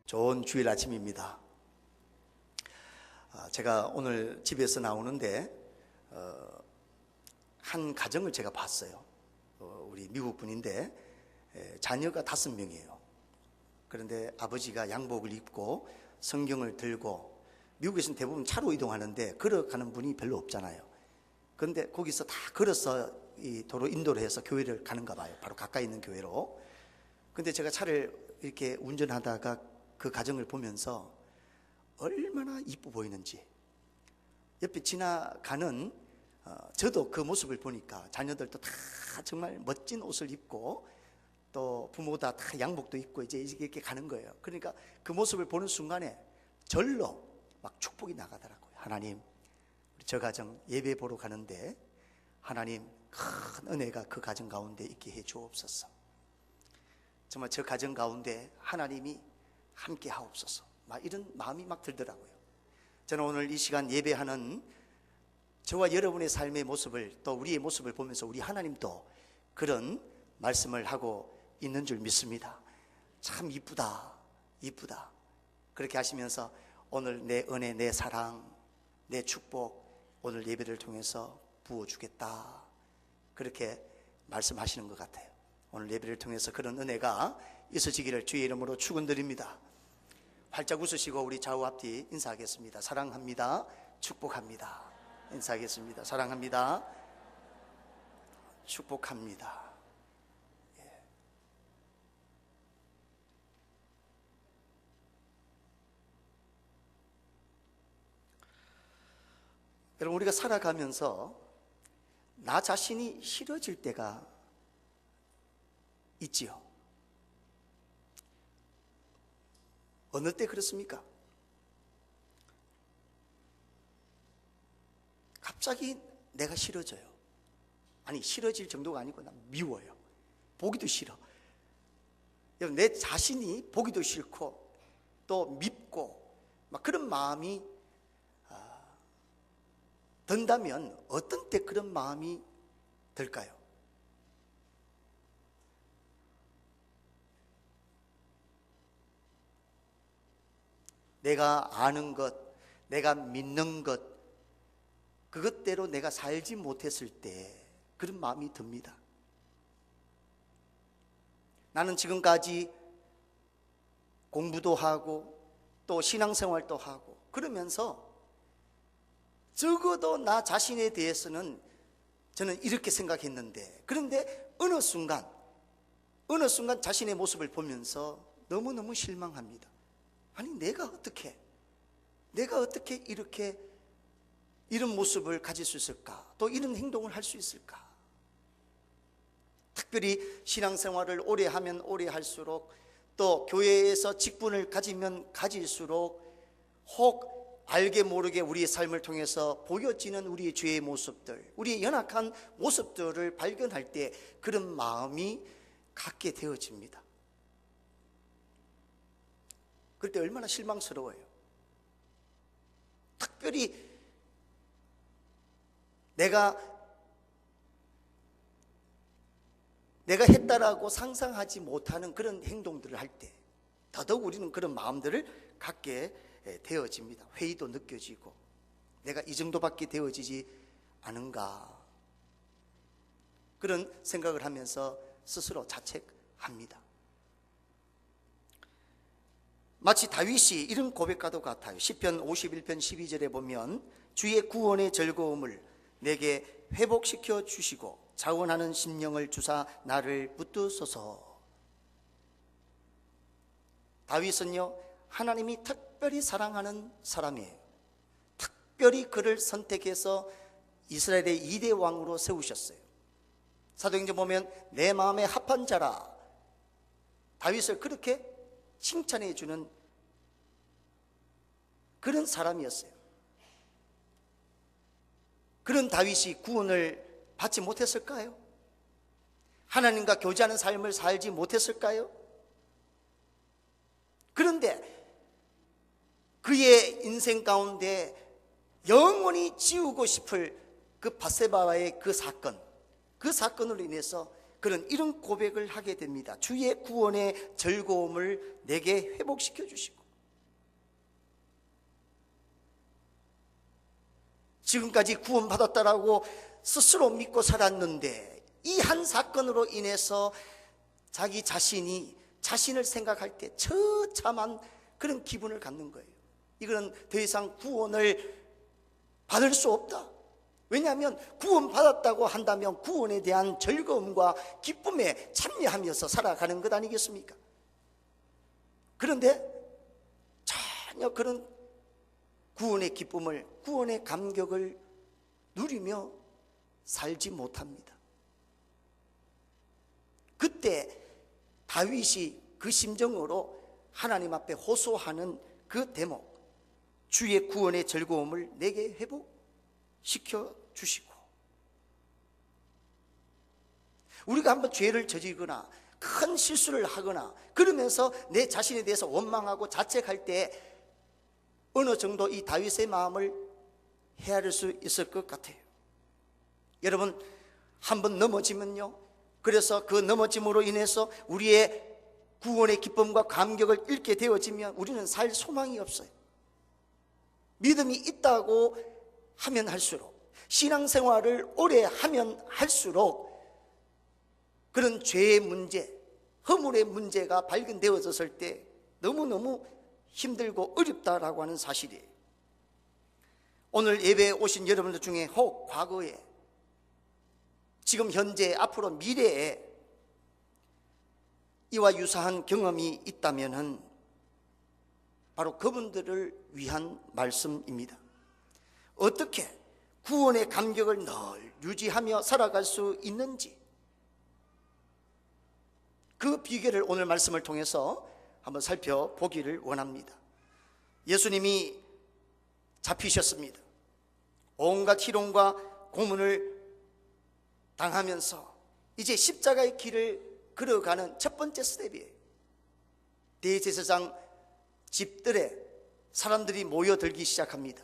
좋은 주일 아침입니다. 제가 오늘 집에서 나오는데 한 가정을 제가 봤어요. 우리 미국 분인데 자녀가 5명이에요. 그런데 아버지가 양복을 입고 성경을 들고, 미국에서는 대부분 차로 이동하는데 걸어가는 분이 별로 없잖아요. 그런데 거기서 다 걸어서 이 도로 인도를 해서 교회를 가는가 봐요. 바로 가까이 있는 교회로. 근데 제가 차를 이렇게 운전하다가 그 가정을 보면서 얼마나 이뻐 보이는지, 옆에 지나가는 저도 그 모습을 보니까 자녀들도 다 정말 멋진 옷을 입고 또 부모다 다 양복도 입고 이제 이렇게 가는 거예요. 그러니까 그 모습을 보는 순간에 절로 막 축복이 나가더라고요. 하나님, 저 가정 예배 보러 가는데 하나님 큰 은혜가 그 가정 가운데 있게 해 주옵소서. 정말 저 가정 가운데 하나님이 함께 하옵소서. 막 이런 마음이 막 들더라고요. 저는 오늘 이 시간 예배하는 저와 여러분의 삶의 모습을, 또 우리의 모습을 보면서 우리 하나님도 그런 말씀을 하고 있는 줄 믿습니다. 참 이쁘다, 이쁘다. 그렇게 하시면서 오늘 내 은혜, 내 사랑, 내 축복 오늘 예배를 통해서 부어주겠다, 그렇게 말씀하시는 것 같아요. 오늘 예배를 통해서 그런 은혜가 있어지기를 주의 이름으로 축원드립니다. 활짝 웃으시고 우리 좌우 앞뒤 인사하겠습니다. 사랑합니다, 축복합니다. 인사하겠습니다. 사랑합니다, 축복합니다. 여러분, 우리가 살아가면서 나 자신이 싫어질 때가 있지요. 어느 때 그렇습니까? 갑자기 내가 싫어져요. 아니, 싫어질 정도가 아니고 나 미워요. 보기도 싫어. 여러분, 내 자신이 보기도 싫고 또 밉고 막 그런 마음이 든다면 어떤 때 그런 마음이 들까요? 내가 아는 것, 내가 믿는 것, 그것대로 내가 살지 못했을 때 그런 마음이 듭니다. 나는 지금까지 공부도 하고 또 신앙생활도 하고 그러면서 적어도 나 자신에 대해서는 저는 이렇게 생각했는데, 그런데 어느 순간 자신의 모습을 보면서 너무너무 실망합니다. 아니, 내가 어떻게 이렇게 이런 모습을 가질 수 있을까? 또 이런 행동을 할 수 있을까? 특별히 신앙생활을 오래 하면 오래 할수록, 또 교회에서 직분을 가지면 가질수록 혹 알게 모르게 우리의 삶을 통해서 보여지는 우리의 죄의 모습들, 우리의 연약한 모습들을 발견할 때 그런 마음이 갖게 되어집니다. 그럴 때 얼마나 실망스러워요. 특별히 내가 했다라고 상상하지 못하는 그런 행동들을 할 때 더더욱 우리는 그런 마음들을 갖게 되어집니다. 회의도 느껴지고 내가 이 정도밖에 되어지지 않은가, 그런 생각을 하면서 스스로 자책합니다. 마치 다윗이 이런 고백과도 같아요. 시편 51편 12절에 보면 주의 구원의 즐거움을 내게 회복시켜 주시고 자원하는 심령을 주사 나를 붙드소서. 다윗은요, 하나님이 특별히 사랑하는 사람이에요. 특별히 그를 선택해서 이스라엘의 2대 왕으로 세우셨어요. 사도행전 보면 내 마음에 합한 자라, 다윗을 그렇게 칭찬해 주는 그런 사람이었어요. 그런 다윗이 구원을 받지 못했을까요? 하나님과 교제하는 삶을 살지 못했을까요? 그런데 그의 인생 가운데 영원히 지우고 싶을 그 밧세바와의 그 사건으로 인해서 그는 이런 고백을 하게 됩니다. 주의 구원의 즐거움을 내게 회복시켜 주시고 지금까지 구원받았다라고 스스로 믿고 살았는데 이 한 사건으로 인해서 자기 자신이 자신을 생각할 때 처참한 그런 기분을 갖는 거예요. 이거는 더 이상 구원을 받을 수 없다. 왜냐하면 구원받았다고 한다면 구원에 대한 즐거움과 기쁨에 참여하면서 살아가는 것 아니겠습니까? 그런데 전혀 그런 구원의 기쁨을, 구원의 감격을 누리며 살지 못합니다. 그때 다윗이 그 심정으로 하나님 앞에 호소하는 그 대목, 주의 구원의 즐거움을 내게 회복시켜 주시고, 우리가 한번 죄를 저지르거나 큰 실수를 하거나 그러면서 내 자신에 대해서 원망하고 자책할 때 어느 정도 이 다윗의 마음을 헤아릴 수 있을 것 같아요. 여러분, 한번 넘어지면요, 그래서 그 넘어짐으로 인해서 우리의 구원의 기쁨과 감격을 잃게 되어지면 우리는 살 소망이 없어요. 믿음이 있다고 하면 할수록, 신앙생활을 오래 하면 할수록 그런 죄의 문제, 허물의 문제가 발견되어졌을 때 너무너무 힘들고 어렵다라고 하는 사실이에요. 오늘 예배에 오신 여러분들 중에 혹 과거에, 지금 현재, 앞으로 미래에 이와 유사한 경험이 있다면은 바로 그분들을 위한 말씀입니다. 어떻게 구원의 감격을 늘 유지하며 살아갈 수 있는지, 그 비결을 오늘 말씀을 통해서 한번 살펴보기를 원합니다. 예수님이 잡히셨습니다. 온갖 희롱과 고문을 당하면서 이제 십자가의 길을 걸어가는 첫 번째 스텝이에요. 대제사장 집들에 사람들이 모여들기 시작합니다.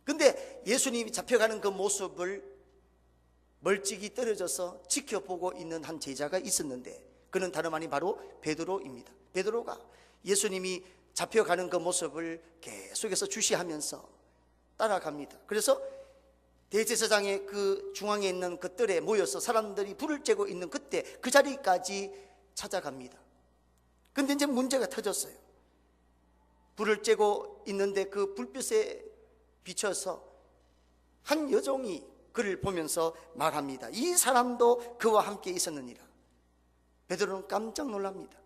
근데 예수님이 잡혀가는 그 모습을 멀찍이 떨어져서 지켜보고 있는 한 제자가 있었는데, 그는 다름 아닌 바로 베드로입니다. 베드로가 예수님이 잡혀가는 그 모습을 계속해서 주시하면서 따라갑니다. 그래서 대제사장의 그 중앙에 있는 그 뜰에 모여서 사람들이 불을 쬐고 있는 그때 그 자리까지 찾아갑니다. 근데 이제 문제가 터졌어요. 불을 쬐고 있는데 그 불빛에 비춰서 한 여종이 그를 보면서 말합니다. 이 사람도 그와 함께 있었느니라. 베드로는 깜짝 놀랍니다.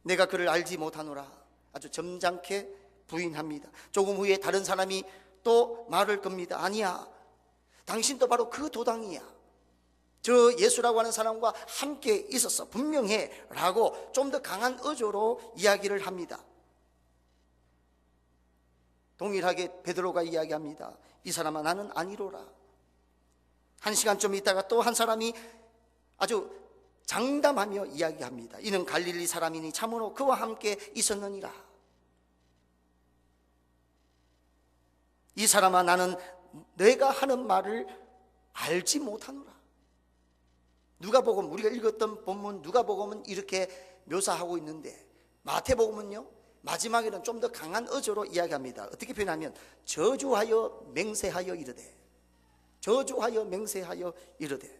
내가 그를 알지 못하노라. 아주 점잖게 부인합니다. 조금 후에 다른 사람이 또 말을 겁니다. 아니야, 당신도 바로 그 도당이야. 저 예수라고 하는 사람과 함께 있었어, 분명해 라고 좀 더 강한 어조로 이야기를 합니다. 동일하게 베드로가 이야기합니다. 이 사람아, 나는 아니로라. 한 시간 좀 있다가 또 한 사람이 아주 장담하며 이야기합니다. 이는 갈릴리 사람이니 참으로 그와 함께 있었느니라. 이 사람아, 나는 내가 하는 말을 알지 못하노라. 누가복음, 우리가 읽었던 본문 누가복음은 이렇게 묘사하고 있는데, 마태복음은요 마지막에는 좀 더 강한 어조로 이야기합니다. 어떻게 표현하면 저주하여 맹세하여 이르되, 저주하여 맹세하여 이르되.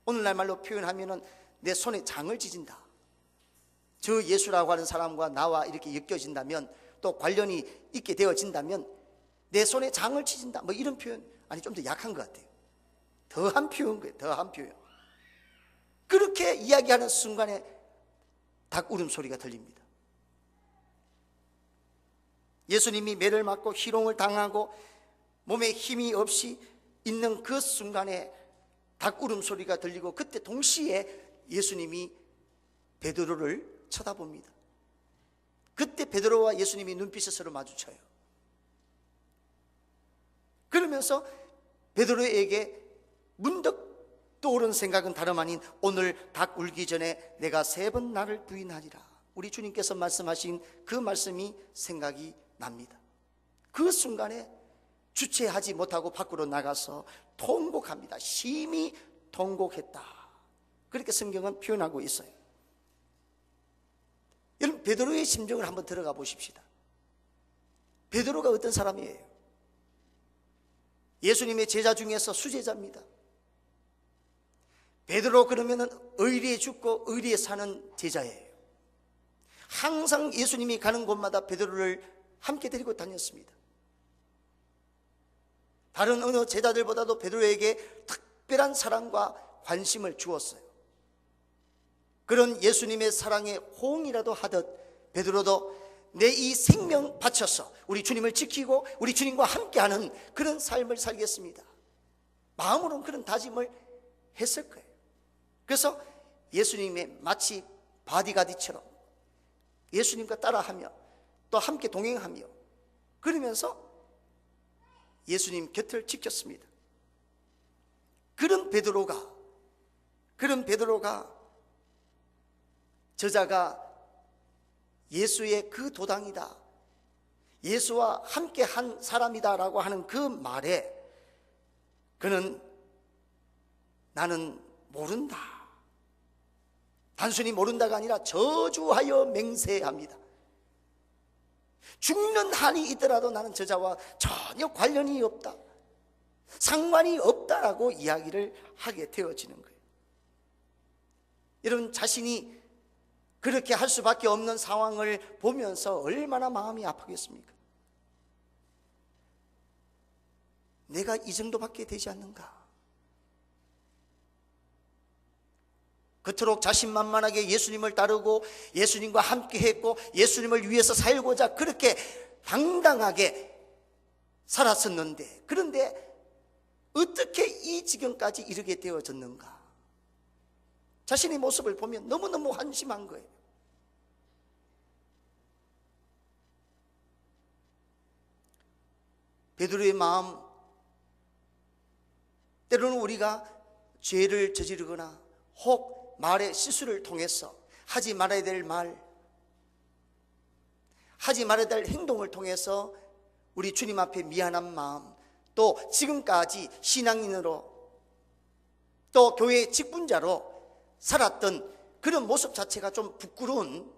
오늘날 말로 표현하면은 내 손에 장을 찢은다. 저 예수라고 하는 사람과 나와 이렇게 엮여진다면, 또 관련이 있게 되어진다면 내 손에 장을 찢은다, 뭐 이런 표현. 아니, 좀 더 약한 것 같아요. 더한 표현 거예요. 더한 표현. 그렇게 이야기하는 순간에 닭 울음소리가 들립니다. 예수님이 매를 맞고 희롱을 당하고 몸에 힘이 없이 있는 그 순간에 닭 울음소리가 들리고, 그때 동시에 예수님이 베드로를 쳐다봅니다. 그때 베드로와 예수님이 눈빛을 서로 마주쳐요. 그러면서 베드로에게 문득 떠오른 생각은 다름 아닌, 오늘 닭 울기 전에 내가 3번 나를 부인하리라. 우리 주님께서 말씀하신 그 말씀이 생각이 납니다. 그 순간에 주체하지 못하고 밖으로 나가서 통곡합니다. 심히 통곡했다. 그렇게 성경은 표현하고 있어요. 여러분, 베드로의 심정을 한번 들어가 보십시다. 베드로가 어떤 사람이에요? 예수님의 제자 중에서 수제자입니다. 베드로 그러면은 의리에 죽고 의리에 사는 제자예요. 항상 예수님이 가는 곳마다 베드로를 함께 데리고 다녔습니다. 다른 어느 제자들보다도 베드로에게 특별한 사랑과 관심을 주었어요. 그런 예수님의 사랑에 호응이라도 하듯 베드로도 내 이 생명 바쳐서 우리 주님을 지키고 우리 주님과 함께하는 그런 삶을 살겠습니다, 마음으로는 그런 다짐을 했을 거예요. 그래서 예수님의 마치 바디가디처럼 예수님과 따라하며 또 함께 동행하며 그러면서 예수님 곁을 지켰습니다. 그런 베드로가 저자가 예수의 그 도당이다, 예수와 함께 한 사람이다라고 하는 그 말에 그는 나는 모른다, 단순히 모른다가 아니라 저주하여 맹세합니다. 죽는 한이 있더라도 나는 저자와 전혀 관련이 없다, 상관이 없다라고 이야기를 하게 되어지는 거예요. 여러분, 자신이 그렇게 할 수밖에 없는 상황을 보면서 얼마나 마음이 아프겠습니까? 내가 이 정도밖에 되지 않는가? 그토록 자신만만하게 예수님을 따르고 예수님과 함께 했고 예수님을 위해서 살고자 그렇게 당당하게 살았었는데, 그런데 어떻게 이 지경까지 이르게 되어졌는가? 자신의 모습을 보면 너무너무 한심한 거예요. 베드로의 마음, 때로는 우리가 죄를 저지르거나 혹 말의 실수를 통해서 하지 말아야 될 말, 하지 말아야 될 행동을 통해서 우리 주님 앞에 미안한 마음, 또 지금까지 신앙인으로 또 교회 직분자로 살았던 그런 모습 자체가 좀 부끄러운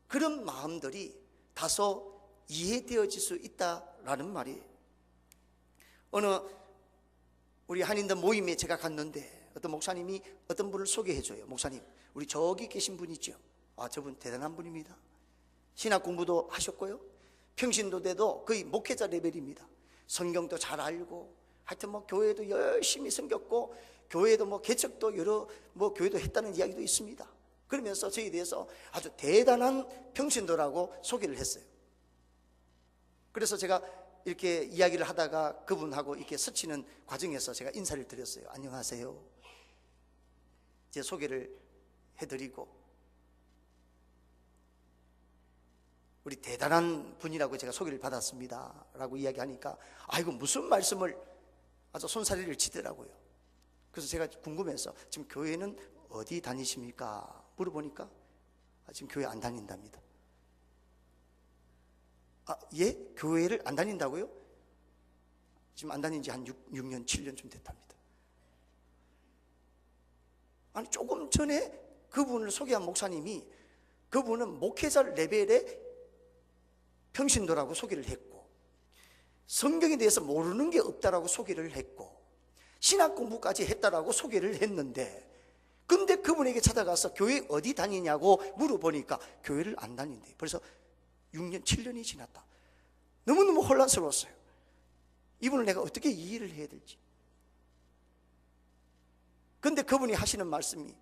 그런 마음들이 다소 이해되어질 수 있다라는 말이에요. 어느 우리 한인들 모임에 제가 갔는데 어떤 목사님이 어떤 분을 소개해줘요. 목사님, 우리 저기 계신 분이죠. 아, 저분 대단한 분입니다. 신학 공부도 하셨고요, 평신도대도 거의 목회자 레벨입니다. 성경도 잘 알고, 하여튼 뭐 교회도 열심히 섬겼고, 교회도 뭐 개척도 여러 뭐 교회도 했다는 이야기도 있습니다. 그러면서 저희에 대해서 아주 대단한 평신도라고 소개를 했어요. 그래서 제가 이렇게 이야기를 하다가 그분하고 이렇게 스치는 과정에서 제가 인사를 드렸어요. 안녕하세요. 제 소개를 해드리고, 우리 대단한 분이라고 제가 소개를 받았습니다 라고 이야기하니까 아이고 무슨 말씀을, 아주 손사래를 치더라고요. 그래서 제가 궁금해서 지금 교회는 어디 다니십니까? 물어보니까 지금 교회 안 다닌답니다. 아, 예? 교회를 안 다닌다고요? 지금 안 다닌 지 한 6년, 7년쯤 됐답니다. 아니, 조금 전에 그분을 소개한 목사님이 그분은 목회자 레벨의 평신도라고 소개를 했고, 성경에 대해서 모르는 게 없다라고 소개를 했고, 신학 공부까지 했다라고 소개를 했는데, 근데 그분에게 찾아가서 교회 어디 다니냐고 물어보니까 교회를 안 다닌대. 벌써 6년, 7년이 지났다. 너무너무 혼란스러웠어요. 이분을 내가 어떻게 이해를 해야 될지. 근데 그분이 하시는 말씀이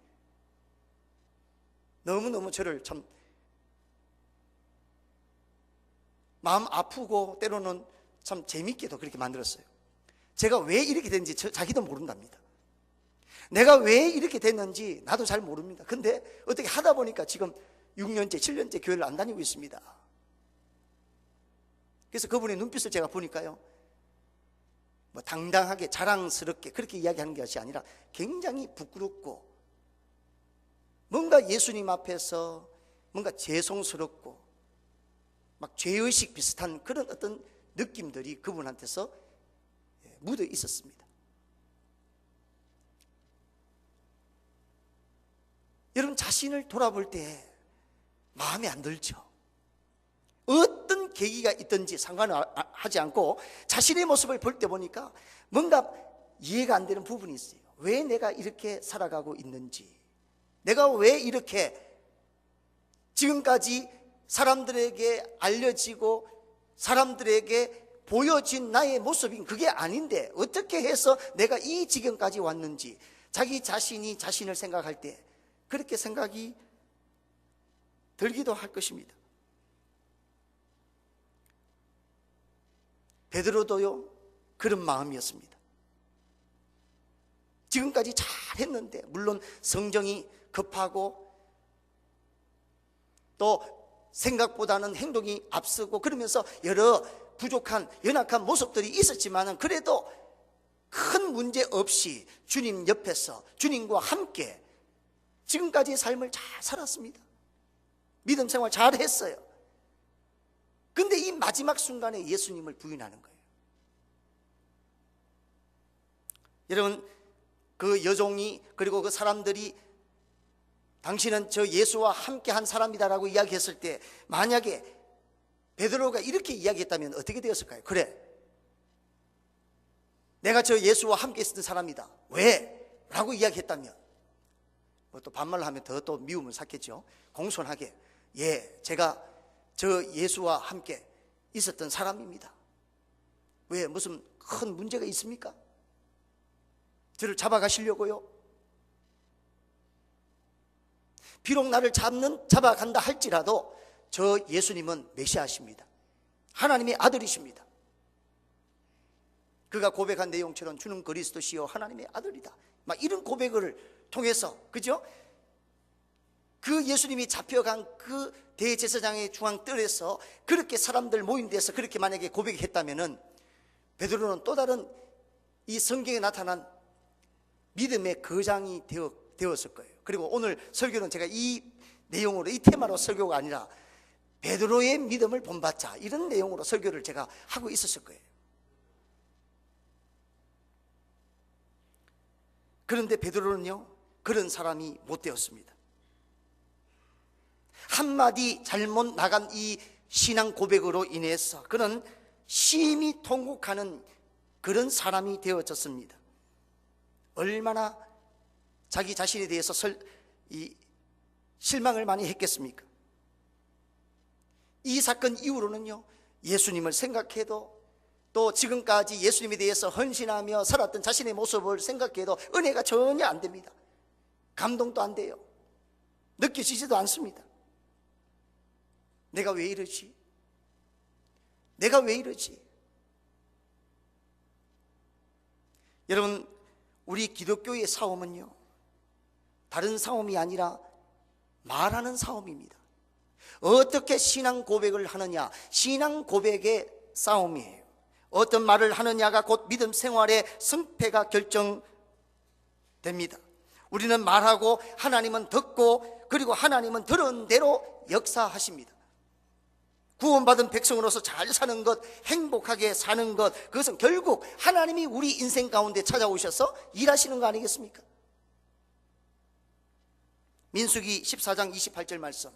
너무너무 저를 참 마음 아프고 때로는 참 재밌게도 그렇게 만들었어요. 제가 왜 이렇게 됐는지 자기도 모른답니다. 내가 왜 이렇게 됐는지 나도 잘 모릅니다. 근데 어떻게 하다 보니까 지금 6년째, 7년째 교회를 안 다니고 있습니다. 그래서 그분의 눈빛을 제가 보니까요, 뭐 당당하게 자랑스럽게 그렇게 이야기하는 것이 아니라 굉장히 부끄럽고 뭔가 예수님 앞에서 뭔가 죄송스럽고 막 죄의식 비슷한 그런 어떤 느낌들이 그분한테서 묻어 있었습니다. 여러분, 자신을 돌아볼 때 마음에 안 들죠? 어떤 계기가 있든지 상관하지 않고 자신의 모습을 볼 때 보니까 뭔가 이해가 안 되는 부분이 있어요. 왜 내가 이렇게 살아가고 있는지, 내가 왜 이렇게 지금까지 사람들에게 알려지고 사람들에게 보여진 나의 모습인 그게 아닌데 어떻게 해서 내가 이 지경까지 왔는지, 자기 자신이 자신을 생각할 때 그렇게 생각이 들기도 할 것입니다. 베드로도요 그런 마음이었습니다. 지금까지 잘했는데, 물론 성정이 급하고 또 생각보다는 행동이 앞서고 그러면서 여러 부족한 연약한 모습들이 있었지만 그래도 큰 문제 없이 주님 옆에서 주님과 함께 지금까지의 삶을 잘 살았습니다. 믿음 생활 잘 했어요. 근데 이 마지막 순간에 예수님을 부인하는 거예요. 여러분, 그 여종이 그리고 그 사람들이 당신은 저 예수와 함께 한 사람이다라고 이야기했을 때 만약에 베드로가 이렇게 이야기했다면 어떻게 되었을까요? 그래, 내가 저 예수와 함께 있었던 사람이다. 왜? 라고 이야기했다면 또 반말을 하면 더 또 미움을 샀겠죠. 공손하게, 예, 제가 저 예수와 함께 있었던 사람입니다. 왜? 무슨 큰 문제가 있습니까? 저를 잡아가시려고요? 비록 나를 잡아간다 할지라도 저 예수님은 메시아십니다. 하나님의 아들이십니다. 그가 고백한 내용처럼 주는 그리스도시요 하나님의 아들이다, 막 이런 고백을 통해서, 그죠? 그 예수님이 잡혀간 그 대제사장의 중앙뜰에서 그렇게 사람들 모임돼서 그렇게 만약에 고백했다면은 베드로는 또 다른 이 성경에 나타난 믿음의 거장이 되었을 거예요. 그리고 오늘 설교는 제가 이 내용으로, 이 테마로 설교가 아니라 베드로의 믿음을 본받자, 이런 내용으로 설교를 제가 하고 있었을 거예요. 그런데 베드로는요 그런 사람이 못 되었습니다. 한마디 잘못 나간 이 신앙 고백으로 인해서 그는 심히 통곡하는 그런 사람이 되어졌습니다. 얼마나 자기 자신에 대해서 실망을 많이 했겠습니까? 이 사건 이후로는요 예수님을 생각해도, 또 지금까지 예수님에 대해서 헌신하며 살았던 자신의 모습을 생각해도 은혜가 전혀 안 됩니다. 감동도 안 돼요. 느껴지지도 않습니다. 내가 왜 이러지? 내가 왜 이러지? 여러분, 우리 기독교의 싸움은요 다른 싸움이 아니라 말하는 싸움입니다. 어떻게 신앙 고백을 하느냐, 신앙 고백의 싸움이에요. 어떤 말을 하느냐가 곧 믿음 생활의 승패가 결정됩니다. 우리는 말하고 하나님은 듣고, 그리고 하나님은 들은 대로 역사하십니다. 구원받은 백성으로서 잘 사는 것, 행복하게 사는 것, 그것은 결국 하나님이 우리 인생 가운데 찾아오셔서 일하시는 거 아니겠습니까? 민수기 14장 28절 말씀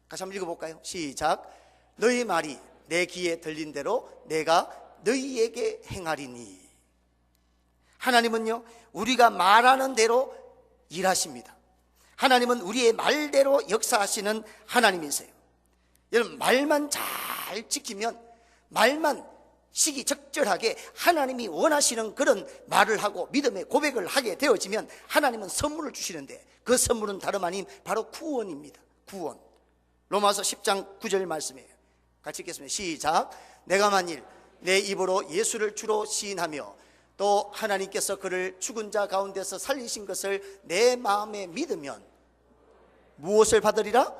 같이 한번 읽어볼까요? 시작. 너희 말이 내 귀에 들린 대로 내가 너희에게 행하리니. 하나님은요 우리가 말하는 대로 일하십니다. 하나님은 우리의 말대로 역사하시는 하나님이세요. 여러분, 말만 잘 지키면, 말만 시기적절하게 하나님이 원하시는 그런 말을 하고 믿음의 고백을 하게 되어지면 하나님은 선물을 주시는데, 그 선물은 다름 아닌 바로 구원입니다. 구원. 로마서 10장 9절 말씀이에요. 같이 읽겠습니다. 시작. 내가 만일 내 입으로 예수를 주로 시인하며 또 하나님께서 그를 죽은 자 가운데서 살리신 것을 내 마음에 믿으면 무엇을 받으리라?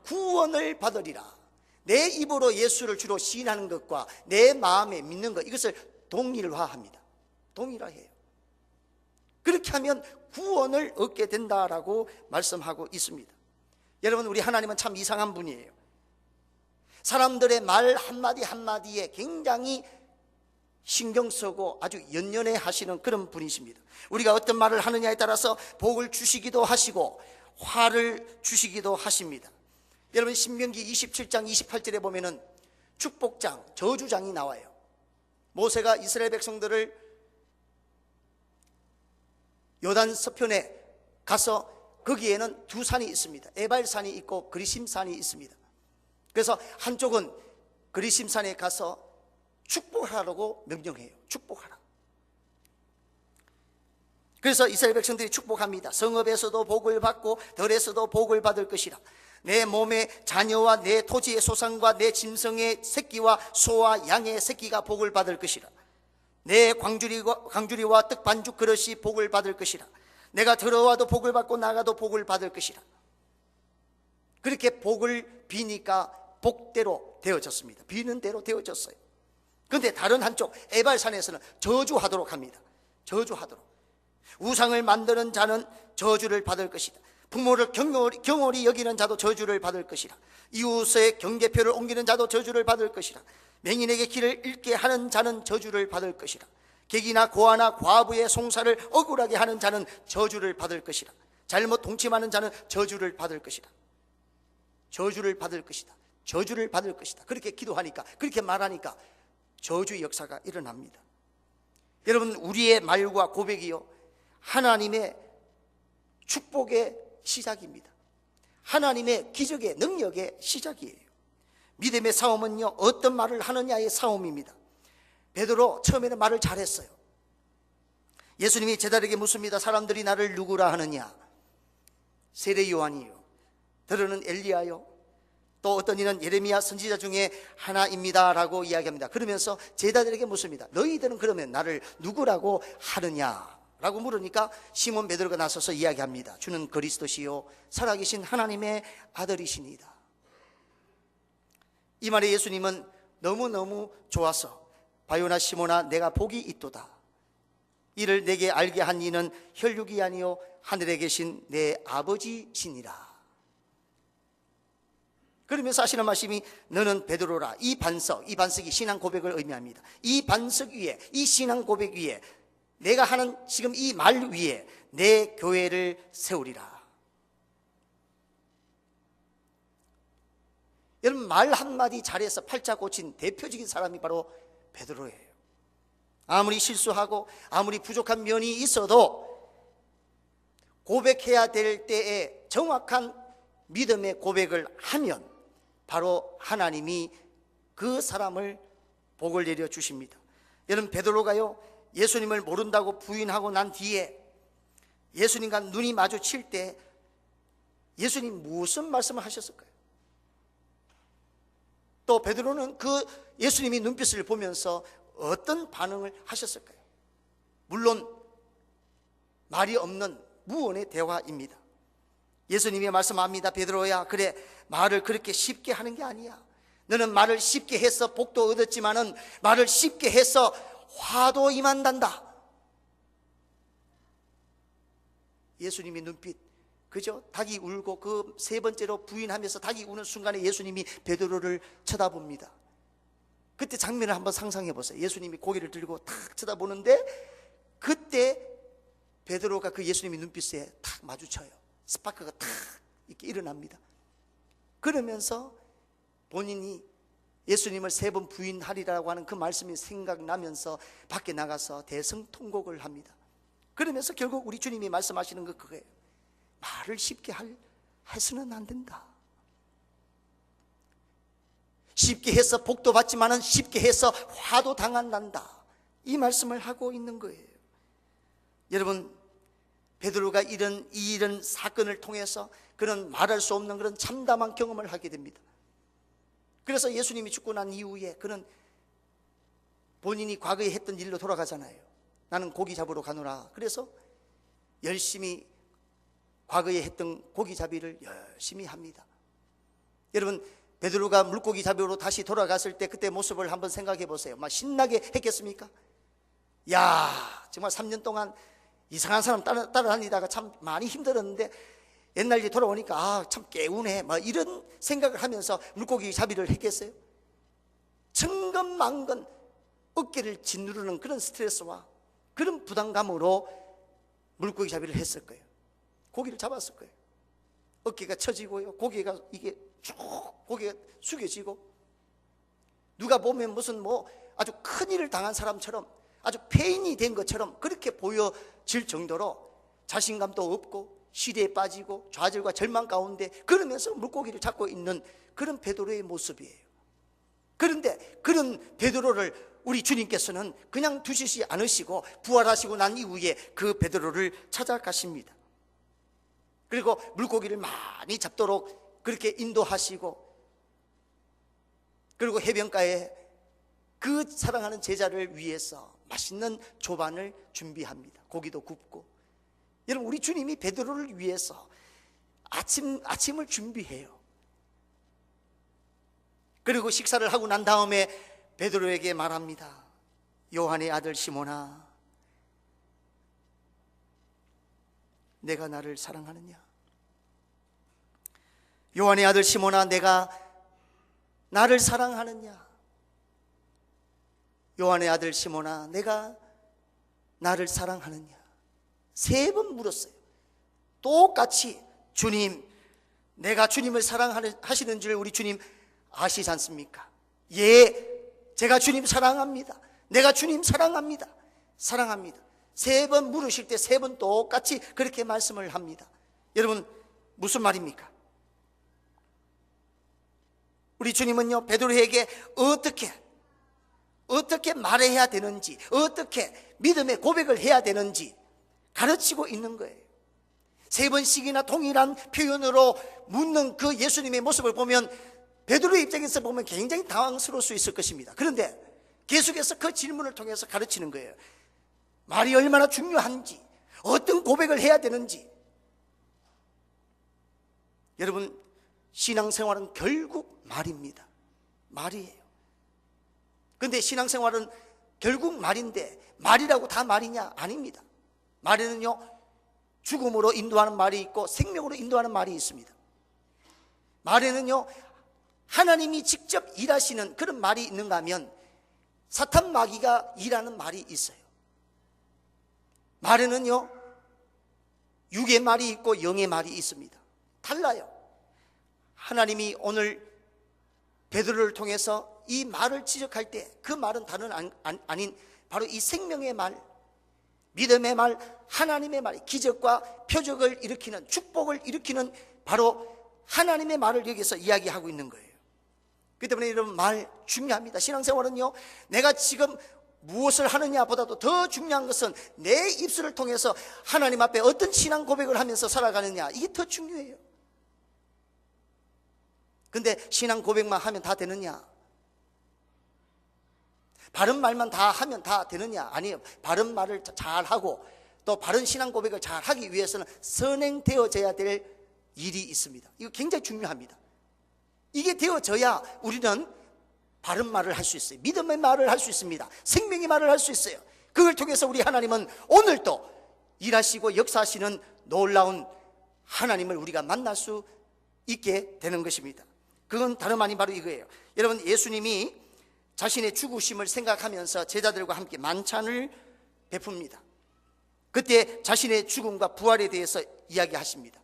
구원을 받으리라. 내 입으로 예수를 주로 시인하는 것과 내 마음에 믿는 것, 이것을 동일화합니다. 동일화해요. 그렇게 하면 구원을 얻게 된다라고 말씀하고 있습니다. 여러분, 우리 하나님은 참 이상한 분이에요. 사람들의 말 한마디 한마디에 굉장히 신경 쓰고 아주 연연해 하시는 그런 분이십니다. 우리가 어떤 말을 하느냐에 따라서 복을 주시기도 하시고 화를 주시기도 하십니다. 여러분, 신명기 27장 28절에 보면은 축복장, 저주장이 나와요. 모세가 이스라엘 백성들을 요단 서편에 가서 거기에는 두 산이 있습니다. 에발산이 있고 그리심산이 있습니다. 그래서 한쪽은 그리심산에 가서 축복하라고 명령해요. 축복하라. 그래서 이스라엘 백성들이 축복합니다. 성읍에서도 복을 받고 들에서도 복을 받을 것이라. 내 몸의 자녀와 내 토지의 소산과 내 짐승의 새끼와 소와 양의 새끼가 복을 받을 것이라. 내 광주리와 떡 반죽 그릇이 복을 받을 것이라. 내가 들어와도 복을 받고 나가도 복을 받을 것이라. 그렇게 복을 비니까 복대로 되어졌습니다. 비는 대로 되어졌어요. 그런데 다른 한쪽 에발산에서는 저주하도록 합니다. 저주하도록. 우상을 만드는 자는 저주를 받을 것이다. 부모를 경홀히 여기는 자도 저주를 받을 것이라. 이웃의 경계표를 옮기는 자도 저주를 받을 것이라. 맹인에게 길을 잃게 하는 자는 저주를 받을 것이라. 객이나 고아나 과부의 송사를 억울하게 하는 자는 저주를 받을 것이라. 잘못 동침하는 자는 저주를 받을 것이라. 저주를 받을 것이다. 저주를 받을 것이다. 그렇게 기도하니까, 그렇게 말하니까 저주의 역사가 일어납니다. 여러분, 우리의 말과 고백이요, 하나님의 축복의 시작입니다. 하나님의 기적의 능력의 시작이에요. 믿음의 싸움은요, 어떤 말을 하느냐의 싸움입니다. 베드로 처음에는 말을 잘했어요. 예수님이 제자들에게 묻습니다. 사람들이 나를 누구라 하느냐? 세례 요한이요, 들으는 엘리야요, 또 어떤 이는 예레미야 선지자 중에 하나입니다 라고 이야기합니다. 그러면서 제자들에게 묻습니다. 너희들은 그러면 나를 누구라고 하느냐? 라고 물으니까 시몬 베드로가 나서서 이야기합니다. 주는 그리스도시요 살아계신 하나님의 아들이시니다. 이 말에 예수님은 너무너무 좋아서 바요나 시몬아, 내가 복이 있도다. 이를 내게 알게 한 이는 혈육이 아니요 하늘에 계신 내 아버지시니라. 그러면서 하시는 말씀이 너는 베드로라. 이 반석이 신앙 고백을 의미합니다. 이 반석 위에, 이 신앙 고백 위에, 내가 하는 지금 이 말 위에 내 교회를 세우리라. 여러분, 말 한마디 잘해서 팔자 고친 대표적인 사람이 바로 베드로예요. 아무리 실수하고 아무리 부족한 면이 있어도 고백해야 될 때에 정확한 믿음의 고백을 하면 바로 하나님이 그 사람을 복을 내려 주십니다. 여러분, 베드로가요, 예수님을 모른다고 부인하고 난 뒤에 예수님과 눈이 마주칠 때 예수님 무슨 말씀을 하셨을까요? 또 베드로는 그 예수님이 눈빛을 보면서 어떤 반응을 하셨을까요? 물론 말이 없는 무언의 대화입니다. 예수님이 말씀합니다. 베드로야, 그래, 말을 그렇게 쉽게 하는 게 아니야. 너는 말을 쉽게 해서 복도 얻었지만은 말을 쉽게 해서 화도 임한단다. 예수님이 눈빛, 그죠? 닭이 울고 그 세 번째로 부인하면서 닭이 우는 순간에 예수님이 베드로를 쳐다봅니다. 그때 장면을 한번 상상해 보세요. 예수님이 고개를 들고 탁 쳐다보는데 그때 베드로가 그 예수님의 눈빛에 탁 마주쳐요. 스파크가 탁 이렇게 일어납니다. 그러면서 본인이 예수님을 3번 부인하리라고 하는 그 말씀이 생각나면서 밖에 나가서 대성통곡을 합니다. 그러면서 결국 우리 주님이 말씀하시는 거 그거예요. 말을 쉽게 해서는 안 된다. 쉽게 해서 복도 받지만은 쉽게 해서 화도 당한단다. 이 말씀을 하고 있는 거예요. 여러분, 베드로가 이런 사건을 통해서 그런 말할 수 없는 그런 참담한 경험을 하게 됩니다. 그래서 예수님이 죽고 난 이후에 그는 본인이 과거에 했던 일로 돌아가잖아요. 나는 고기 잡으러 가노라. 그래서 열심히 과거에 했던 고기 잡이를 열심히 합니다. 여러분, 베드로가 물고기 잡이로 다시 돌아갔을 때 그때 모습을 한번 생각해 보세요. 막 신나게 했겠습니까? 야, 정말 3년 동안 이상한 사람 따라다니다가 참 많이 힘들었는데 옛날 일이 돌아오니까 참 개운해, 뭐 이런 생각을 하면서 물고기 잡이를 했겠어요? 천근만근 어깨를 짓누르는 그런 스트레스와 그런 부담감으로 물고기 잡이를 했을 거예요. 고기를 잡았을 거예요. 어깨가 처지고요, 고개가 이게 쭉 고개가 숙여지고 누가 보면 무슨 뭐 아주 큰일을 당한 사람처럼, 아주 폐인이 된 것처럼 그렇게 보여질 정도로 자신감도 없고 시대에 빠지고 좌절과 절망 가운데 그러면서 물고기를 잡고 있는 그런 베드로의 모습이에요. 그런데 그런 베드로를 우리 주님께서는 그냥 두시지 않으시고 부활하시고 난 이후에 그 베드로를 찾아가십니다. 그리고 물고기를 많이 잡도록 그렇게 인도하시고, 그리고 해변가에 그 사랑하는 제자를 위해서 맛있는 조반을 준비합니다. 고기도 굽고. 여러분, 우리 주님이 베드로를 위해서 아침을 준비해요. 그리고 식사를 하고 난 다음에 베드로에게 말합니다. 요한의 아들 시몬아, 내가 나를 사랑하느냐? 요한의 아들 시몬아, 내가 나를 사랑하느냐? 요한의 아들 시몬아, 내가 나를 사랑하느냐? 3번 물었어요. 똑같이 주님, 내가 주님을 사랑하시는 줄 우리 주님 아시지 않습니까? 예, 제가 주님 사랑합니다. 내가 주님 사랑합니다. 사랑합니다. 3번 물으실 때 3번 똑같이 그렇게 말씀을 합니다. 여러분, 무슨 말입니까? 우리 주님은요, 베드로에게 어떻게 말해야 되는지, 어떻게 믿음의 고백을 해야 되는지 가르치고 있는 거예요. 3번씩이나 동일한 표현으로 묻는 그 예수님의 모습을 보면 베드로의 입장에서 보면 굉장히 당황스러울 수 있을 것입니다. 그런데 계속해서 그 질문을 통해서 가르치는 거예요. 말이 얼마나 중요한지, 어떤 고백을 해야 되는지. 여러분, 신앙생활은 결국 말입니다. 말이에요. 그런데 신앙생활은 결국 말인데, 말이라고 다 말이냐? 아닙니다. 말에는요, 죽음으로 인도하는 말이 있고 생명으로 인도하는 말이 있습니다. 말에는요, 하나님이 직접 일하시는 그런 말이 있는가 하면 사탄 마귀가 일하는 말이 있어요. 말에는요, 육의 말이 있고 영의 말이 있습니다. 달라요. 하나님이 오늘 베드로를 통해서 이 말을 지적할 때 그 말은 다른 아닌 바로 이 생명의 말, 믿음의 말, 하나님의 말, 기적과 표적을 일으키는, 축복을 일으키는 바로 하나님의 말을 여기서 이야기하고 있는 거예요. 그렇기 때문에 여러분, 말 중요합니다. 신앙생활은요, 내가 지금 무엇을 하느냐 보다도 더 중요한 것은 내 입술을 통해서 하나님 앞에 어떤 신앙 고백을 하면서 살아가느냐, 이게 더 중요해요. 근데 신앙 고백만 하면 다 되느냐? 바른 말만 다 하면 다 되느냐? 아니에요. 바른 말을 잘하고 또 바른 신앙 고백을 잘하기 위해서는 선행되어져야 될 일이 있습니다. 이거 굉장히 중요합니다. 이게 되어져야 우리는 바른 말을 할 수 있어요. 믿음의 말을 할 수 있습니다. 생명의 말을 할 수 있어요. 그걸 통해서 우리 하나님은 오늘도 일하시고 역사하시는 놀라운 하나님을 우리가 만날 수 있게 되는 것입니다. 그건 다름 아닌 바로 이거예요. 여러분, 예수님이 자신의 죽으심을 생각하면서 제자들과 함께 만찬을 베풉니다. 그때 자신의 죽음과 부활에 대해서 이야기하십니다.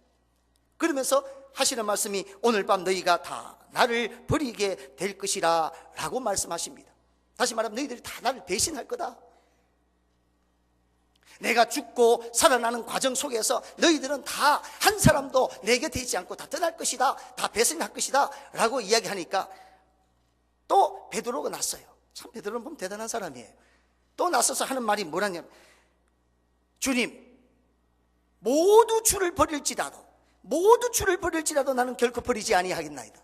그러면서 하시는 말씀이 오늘 밤 너희가 다 나를 버리게 될 것이라 라고 말씀하십니다. 다시 말하면 너희들이 다 나를 배신할 거다. 내가 죽고 살아나는 과정 속에서 너희들은 다 한 사람도 내 곁에 있지 않고 다 떠날 것이다, 다 배신할 것이다 라고 이야기하니까 또 베드로가 났어요. 참, 베드로는 보면 대단한 사람이에요. 또 나서서 하는 말이 뭐라냐면, 주님, 모두 주를 버릴지라도 나는 결코 버리지 아니하겠나이다.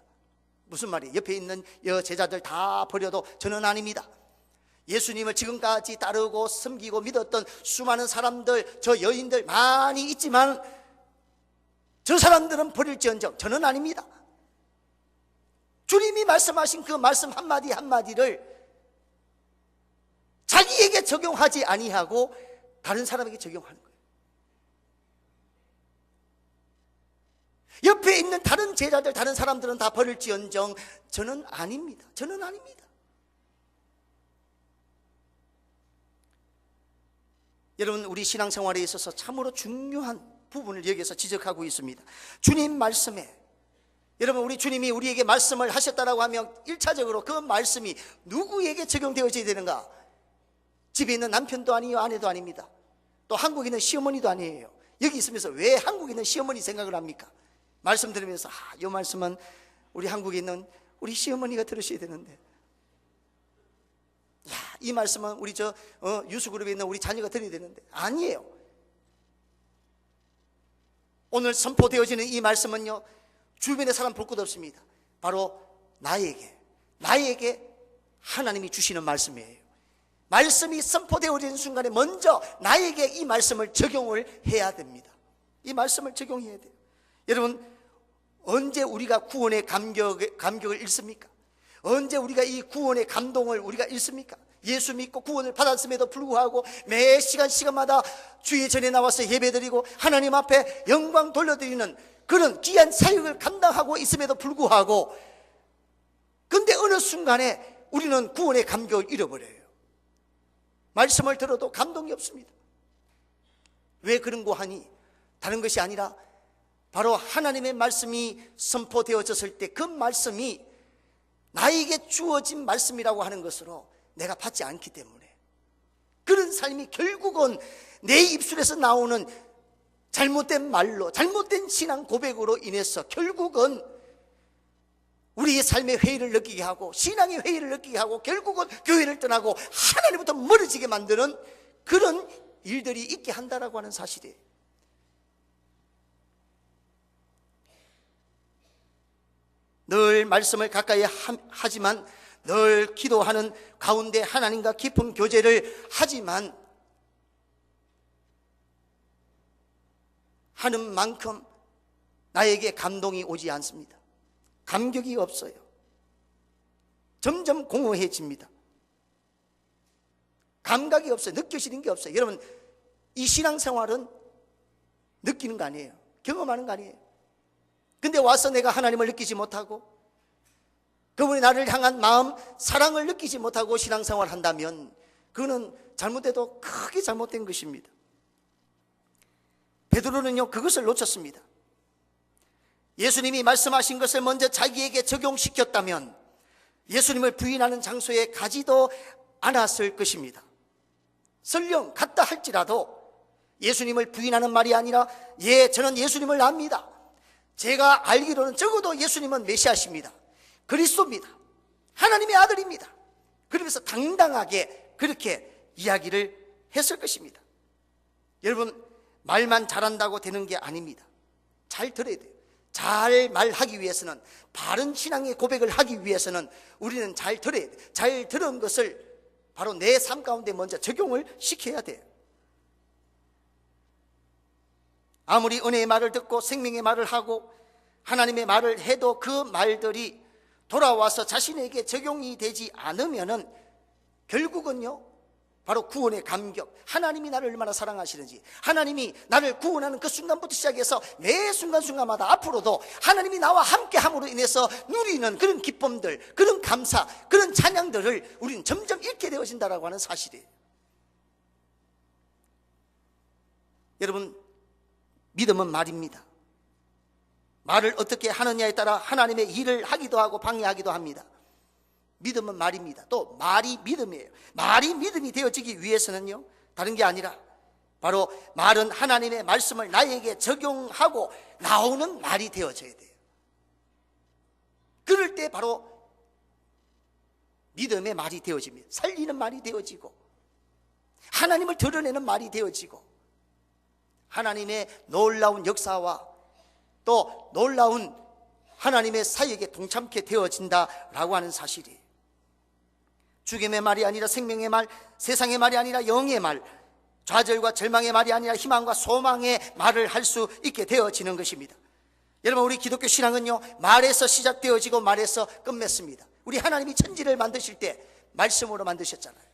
무슨 말이에요? 옆에 있는 제자들 다 버려도 저는 아닙니다. 예수님을 지금까지 따르고 섬기고 믿었던 수많은 사람들, 저 여인들 많이 있지만 저 사람들은 버릴지언정 저는 아닙니다. 주님이 말씀하신 그 말씀 한마디 한마디를 자기에게 적용하지 아니하고 다른 사람에게 적용하는 거예요. 옆에 있는 다른 제자들, 다른 사람들은 다 버릴지언정 저는 아닙니다. 저는 아닙니다. 여러분, 우리 신앙생활에 있어서 참으로 중요한 부분을 여기서 지적하고 있습니다. 주님 말씀에 여러분, 우리 주님이 우리에게 말씀을 하셨다라고 하면 1차적으로 그 말씀이 누구에게 적용되어져야 되는가? 집에 있는 남편도 아니요, 아내도 아닙니다. 또 한국에 있는 시어머니도 아니에요. 여기 있으면서 왜 한국에 있는 시어머니 생각을 합니까? 말씀 들으면서 이 말씀은 우리 한국에 있는 우리 시어머니가 들으셔야 되는데, 이 말씀은 우리 유수그룹에 있는 우리 자녀가 들어야 되는데, 아니에요. 오늘 선포되어지는 이 말씀은요, 주변의 사람 볼 것 없습니다. 바로 나에게 하나님이 주시는 말씀이에요. 말씀이 선포되어지는 순간에 먼저 나에게 이 말씀을 적용을 해야 됩니다. 이 말씀을 적용해야 돼요. 여러분, 언제 우리가 구원의 감격을 잃습니까? 언제 우리가 이 구원의 감동을 우리가 잃습니까? 예수 믿고 구원을 받았음에도 불구하고 매 시간마다 주의 전에 나와서 예배드리고 하나님 앞에 영광 돌려드리는 그런 귀한 사역을 감당하고 있음에도 불구하고, 근데 어느 순간에 우리는 구원의 감격을 잃어버려요. 말씀을 들어도 감동이 없습니다. 왜 그런고 하니 다른 것이 아니라 바로 하나님의 말씀이 선포되어졌을 때 그 말씀이 나에게 주어진 말씀이라고 하는 것으로 내가 받지 않기 때문에, 그런 삶이 결국은 내 입술에서 나오는 잘못된 말로, 잘못된 신앙 고백으로 인해서 결국은 우리의 삶의 회의를 느끼게 하고, 신앙의 회의를 느끼게 하고, 결국은 교회를 떠나고 하나님부터 멀어지게 만드는 그런 일들이 있게 한다라고 하는 사실이에요. 늘 말씀을 가까이 하지만, 늘 기도하는 가운데 하나님과 깊은 교제를 하지만 하는 만큼 나에게 감동이 오지 않습니다. 감격이 없어요. 점점 공허해집니다. 감각이 없어요. 느껴지는 게 없어요. 여러분, 이 신앙생활은 느끼는 거 아니에요. 경험하는 거 아니에요. 근데 와서 내가 하나님을 느끼지 못하고 그분이 나를 향한 마음, 사랑을 느끼지 못하고 신앙생활을 한다면 그거는 잘못돼도 크게 잘못된 것입니다. 베드로는요, 그것을 놓쳤습니다. 예수님이 말씀하신 것을 먼저 자기에게 적용시켰다면 예수님을 부인하는 장소에 가지도 않았을 것입니다. 설령 갔다 할지라도 예수님을 부인하는 말이 아니라, 저는 예수님을 압니다. 제가 알기로는 적어도 예수님은 메시아십니다. 그리스도입니다. 하나님의 아들입니다. 그러면서 당당하게 그렇게 이야기를 했을 것입니다. 여러분, 말만 잘한다고 되는 게 아닙니다. 잘 들어야 돼요. 잘 말하기 위해서는, 바른 신앙의 고백을 하기 위해서는 우리는 잘 들어야 돼요. 잘 들은 것을 바로 내 삶 가운데 먼저 적용을 시켜야 돼요. 아무리 은혜의 말을 듣고 생명의 말을 하고 하나님의 말을 해도 그 말들이 돌아와서 자신에게 적용이 되지 않으면은 결국은요, 바로 구원의 감격, 하나님이 나를 얼마나 사랑하시는지, 하나님이 나를 구원하는 그 순간부터 시작해서 매 순간순간마다 앞으로도 하나님이 나와 함께함으로 인해서 누리는 그런 기쁨들, 그런 감사, 그런 찬양들을 우리는 점점 잃게 되어진다라고 하는 사실이에요. 여러분, 믿음은 말입니다. 말을 어떻게 하느냐에 따라 하나님의 일을 하기도 하고 방해하기도 합니다. 믿음은 말입니다. 또 말이 믿음이에요. 말이 믿음이 되어지기 위해서는요, 다른 게 아니라 바로 말은 하나님의 말씀을 나에게 적용하고 나오는 말이 되어져야 돼요. 그럴 때 바로 믿음의 말이 되어집니다. 살리는 말이 되어지고 하나님을 드러내는 말이 되어지고 하나님의 놀라운 역사와 또 놀라운 하나님의 사역에 동참케 되어진다라고 하는 사실이, 죽음의 말이 아니라 생명의 말, 세상의 말이 아니라 영의 말, 좌절과 절망의 말이 아니라 희망과 소망의 말을 할 수 있게 되어지는 것입니다. 여러분, 우리 기독교 신앙은요, 말에서 시작되어지고 말에서 끝맺습니다. 우리 하나님이 천지를 만드실 때 말씀으로 만드셨잖아요.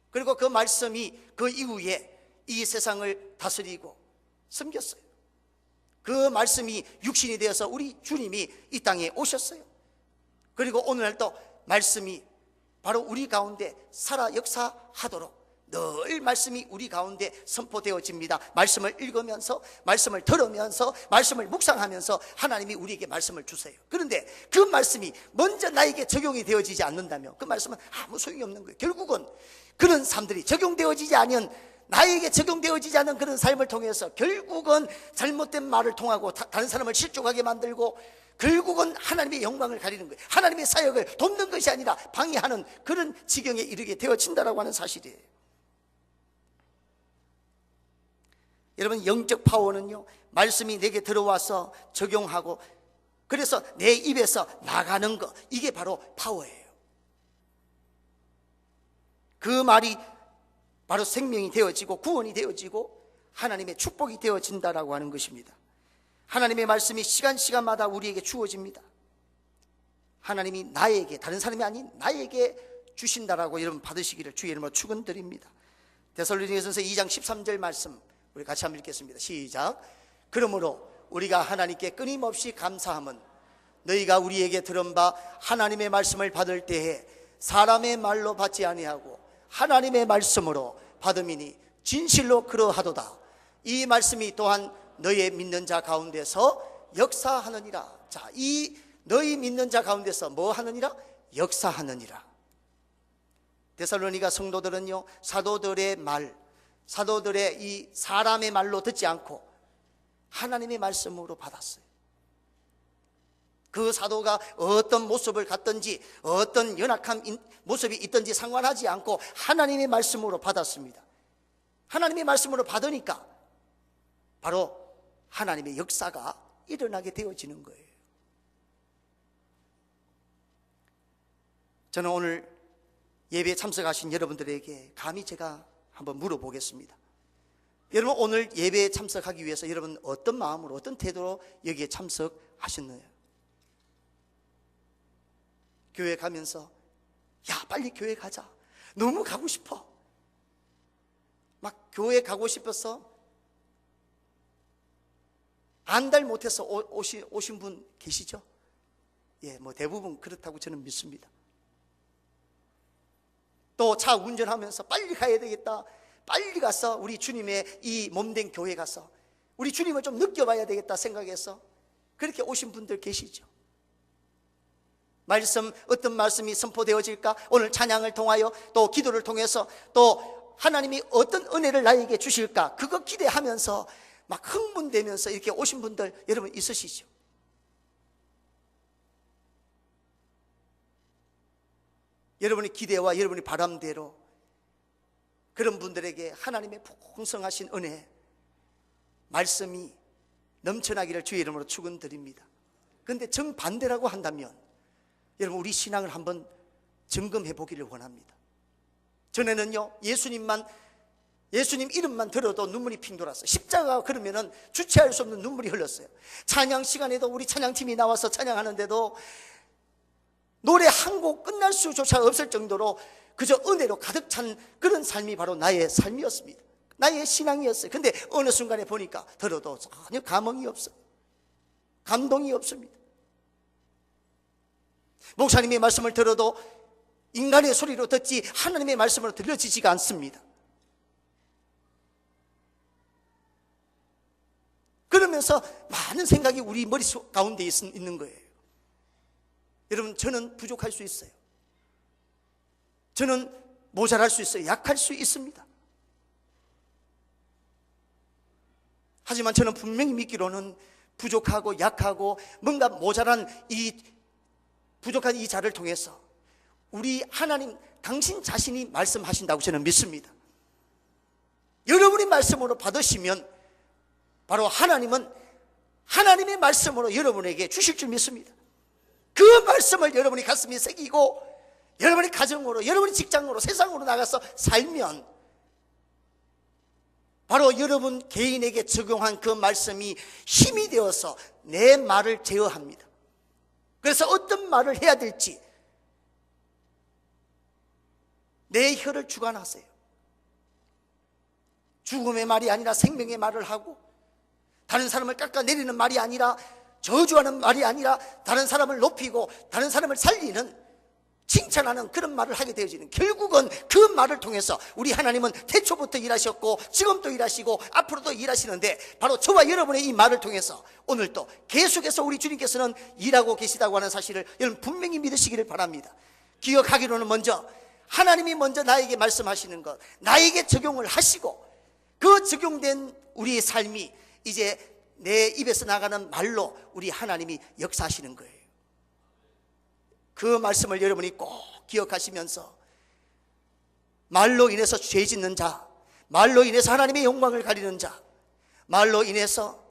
그리고 그 말씀이 그 이후에 이 세상을 다스리고 섬겼어요. 그 말씀이 육신이 되어서 우리 주님이 이 땅에 오셨어요. 그리고 오늘날 또 말씀이 바로 우리 가운데 살아 역사하도록 늘 말씀이 우리 가운데 선포되어집니다. 말씀을 읽으면서, 말씀을 들으면서, 말씀을 묵상하면서 하나님이 우리에게 말씀을 주세요. 그런데 그 말씀이 먼저 나에게 적용이 되어지지 않는다면 그 말씀은 아무 소용이 없는 거예요. 결국은 그런 삶들이 적용되어지지 않은, 나에게 적용되어지지 않은 그런 삶을 통해서 결국은 잘못된 말을 통하고 다른 사람을 실족하게 만들고, 결국은 하나님의 영광을 가리는 거예요. 하나님의 사역을 돕는 것이 아니라 방해하는 그런 지경에 이르게 되어진다라고 하는 사실이에요. 여러분, 영적 파워는요, 말씀이 내게 들어와서 적용하고, 그래서 내 입에서 나가는 것, 이게 바로 파워예요. 그 말이 바로 생명이 되어지고 구원이 되어지고 하나님의 축복이 되어진다라고 하는 것입니다. 하나님의 말씀이 시간마다 우리에게 주어집니다. 하나님이 나에게, 다른 사람이 아닌 나에게 주신다라고 여러분 받으시기를 주의 이름으로 축원드립니다. 데살로니가전서 2장 13절 말씀 우리 같이 한번 읽겠습니다. 시작. 그러므로 우리가 하나님께 끊임없이 감사함은 너희가 우리에게 들은 바 하나님의 말씀을 받을 때에 사람의 말로 받지 아니하고 하나님의 말씀으로 받음이니 진실로 그러하도다. 이 말씀이 또한 너희 믿는 자 가운데서 역사하느니라. 자, 이 너희 믿는 자 가운데서 뭐 하느니라? 역사하느니라. 데살로니가 성도들은요, 사도들의 말, 사도들의 이 사람의 말로 듣지 않고 하나님의 말씀으로 받았어요. 그 사도가 어떤 모습을 갖든지 어떤 연약한 모습이 있든지 상관하지 않고 하나님의 말씀으로 받았습니다. 하나님의 말씀으로 받으니까 바로 하나님의 역사가 일어나게 되어지는 거예요. 저는 오늘 예배에 참석하신 여러분들에게 감히 제가 한번 물어보겠습니다. 여러분, 오늘 예배에 참석하기 위해서 여러분 어떤 마음으로, 어떤 태도로 여기에 참석하셨나요? 교회 가면서 야, 빨리 교회 가자, 너무 가고 싶어, 막 교회 가고 싶어서 안달 못해서 오신 분 계시죠? 예, 뭐 대부분 그렇다고 저는 믿습니다. 또 차 운전하면서 빨리 가야 되겠다, 빨리 가서 우리 주님의 이 몸된 교회 가서 우리 주님을 좀 느껴봐야 되겠다 생각해서 그렇게 오신 분들 계시죠? 말씀, 어떤 말씀이 선포되어질까? 오늘 찬양을 통하여 또 기도를 통해서 또 하나님이 어떤 은혜를 나에게 주실까? 그거 기대하면서 막 흥분되면서 이렇게 오신 분들 여러분 있으시죠? 여러분의 기대와 여러분의 바람대로 그런 분들에게 하나님의 풍성하신 은혜, 말씀이 넘쳐나기를 주의 이름으로 축원드립니다. 그런데 정반대라고 한다면 여러분, 우리 신앙을 한번 점검해 보기를 원합니다. 전에는요, 예수님 이름만 들어도 눈물이 핑 돌았어요. 십자가 그러면은 주체할 수 없는 눈물이 흘렀어요. 찬양 시간에도 우리 찬양팀이 나와서 찬양하는데도 노래 한 곡 끝날 수조차 없을 정도로 그저 은혜로 가득 찬 그런 삶이 바로 나의 삶이었습니다. 나의 신앙이었어요. 근데 어느 순간에 보니까 들어도 전혀 감흥이 없어요. 감동이 없습니다. 목사님의 말씀을 들어도 인간의 소리로 듣지 하나님의 말씀으로 들려지지가 않습니다. 그러면서 많은 생각이 우리 머릿속 가운데 있는 거예요. 여러분, 저는 부족할 수 있어요. 저는 모자랄 수 있어요. 약할 수 있습니다. 하지만 저는 분명히 믿기로는 부족하고 약하고 뭔가 모자란 부족한 이 자를 통해서 우리 하나님, 당신 자신이 말씀하신다고 저는 믿습니다. 여러분이 말씀으로 받으시면 바로 하나님은 하나님의 말씀으로 여러분에게 주실 줄 믿습니다. 그 말씀을 여러분이 가슴에 새기고 여러분의 가정으로, 여러분의 직장으로, 세상으로 나가서 살면 바로 여러분 개인에게 적용한 그 말씀이 힘이 되어서 내 말을 제어합니다. 그래서 어떤 말을 해야 될지 내 혀를 주관하세요. 죽음의 말이 아니라 생명의 말을 하고, 다른 사람을 깎아내리는 말이 아니라, 저주하는 말이 아니라 다른 사람을 높이고 다른 사람을 살리는 칭찬하는 그런 말을 하게 되어지는, 결국은 그 말을 통해서 우리 하나님은 태초부터 일하셨고 지금도 일하시고 앞으로도 일하시는데, 바로 저와 여러분의 이 말을 통해서 오늘도 계속해서 우리 주님께서는 일하고 계시다고 하는 사실을 여러분 분명히 믿으시기를 바랍니다. 기억하기로는 먼저 하나님이 먼저 나에게 말씀하시는 것, 나에게 적용을 하시고, 그 적용된 우리의 삶이 이제 내 입에서 나가는 말로 우리 하나님이 역사하시는 거예요. 그 말씀을 여러분이 꼭 기억하시면서, 말로 인해서 죄 짓는 자, 말로 인해서 하나님의 영광을 가리는 자, 말로 인해서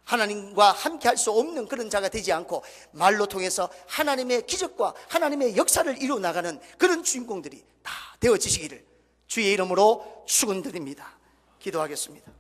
하나님과 함께 할 수 없는 그런 자가 되지 않고, 말로 통해서 하나님의 기적과 하나님의 역사를 이루어 나가는 그런 주인공들이 다 되어지시기를 주의 이름으로 축원드립니다. 기도하겠습니다.